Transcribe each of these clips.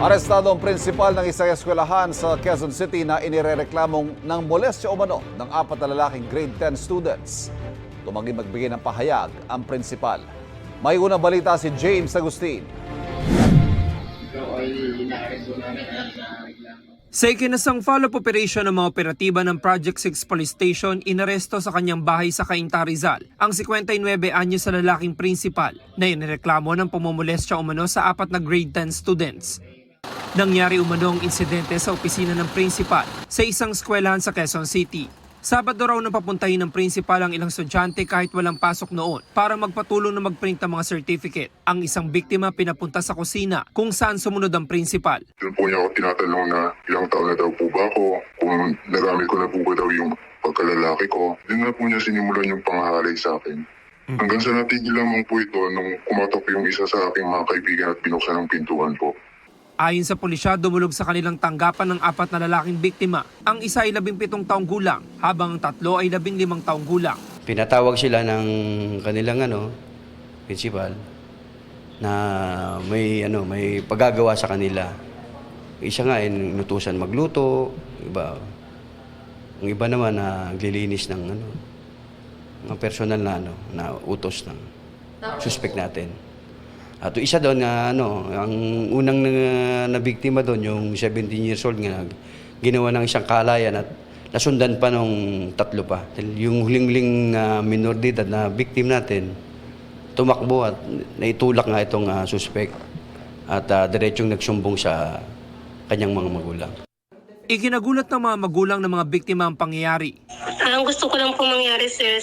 Arestado ang prinsipal ng isang eskwelahan sa Quezon City na inirereklamong ng molestya umano ng 4 na lalaking grade 10 students. Tumanggi magbigay ng pahayag ang prinsipal. May unang balita si James Agustin. Sa ikinasang follow-up operation ng mga operatiba ng Project 6 Police Station, inaresto sa kanyang bahay sa Cainta, Rizal ang 59 anyos na lalaking prinsipal na inireklamo ng pamumulestya umano sa 4 na grade 10 students. Nangyari umano ang insidente sa opisina ng prinsipal sa isang eskwelahan sa Quezon City. Sabado raw na papuntahin ng prinsipal ang ilang estudyante kahit walang pasok noon para magpatulong na magprint ng mga certificate. Ang isang biktima pinapunta sa kusina kung saan sumunod ang prinsipal. Doon po niya ako tinatanong na ilang taon na daw po ba ako, kung nagamit ko na po ba daw yung pagkalalaki ko. Doon na po niya sinimulan yung panghahalay sa akin. Hanggang sa natigil lamang po ito nung kumatok yung isa sa aking mga kaibigan at binuksan ang pintuan po. Ayon sa pulisya, dumulog sa kanilang tanggapan ng 4 na lalaking biktima. Ang isa ay 17 taong gulang, habang ang 3 ay 15 taong gulang. Pinatawag sila ng kanilang principal na may paggagawa sa kanila. Isa nga ay inutusan magluto, ang iba naman na naglilinis ng mga personal na utos ng suspect natin. At isa doon ang unang na biktima doon, yung 17 years old nga, ginawa ng isang kalayan at nasundan pa nung 3 pa. Yung huling minor de edad na victim natin, tumakbo at naitulak nga itong suspect at diretsong nagsumbong sa kanyang mga magulang. Ikinagulat ng mga magulang ng mga biktima ang pangyayari. Ang gusto ko lang po mangyari, sir,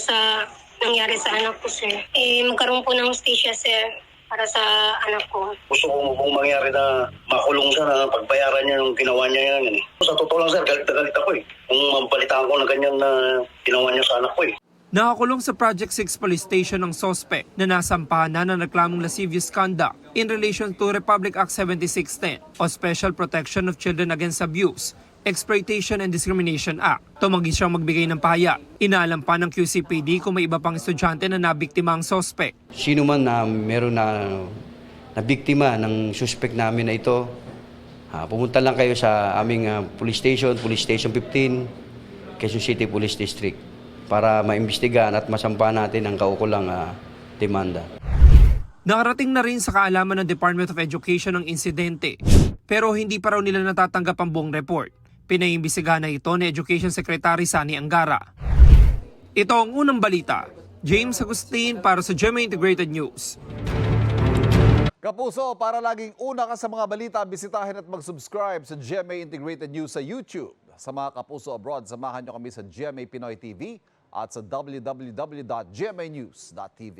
nangyari sa anak ko, sir. Magkaroon po ng hustisya, sir, para sa anak ko. Gusto ko pong mangyari na makulong siya na pagbayaran niya yung ginawa niya yan. Sa totoo lang, sir, galit na galit ako . Kung mabalitaan ko na ganyan na ginawa niya sa anak ko . Nakakulong sa Project 6 Police Station ang sospek na nasampahan na nagklamong lascivious conduct in relation to Republic Act 7610 o Special Protection of Children Against Abuse, Exploitation and Discrimination Act. Tumanggi siyang magbigay ng pahayag. Inaalam pa ng QCPD kung may iba pang estudyante na nabiktima ang sospek. Sino man na meron na biktima ng suspect namin na ito, pumunta lang kayo sa aming Police Station 15, Quezon City Police District, para maimbestigahan at masampahan natin ang kaukulang demanda. Nakarating na rin sa kaalaman ng Department of Education ang insidente, pero hindi pa raw nila natatanggap ang buong report. Pinaimbestigahan na ito ni Education Secretary Sani Angara. Ito ang unang balita. James Agustin para sa GMA Integrated News. Kapuso, para laging una ka sa mga balita, bisitahin at mag-subscribe sa GMA Integrated News sa YouTube. Sa mga kapuso abroad, samahan nyo kami sa GMA Pinoy TV at sa www.gmanews.tv.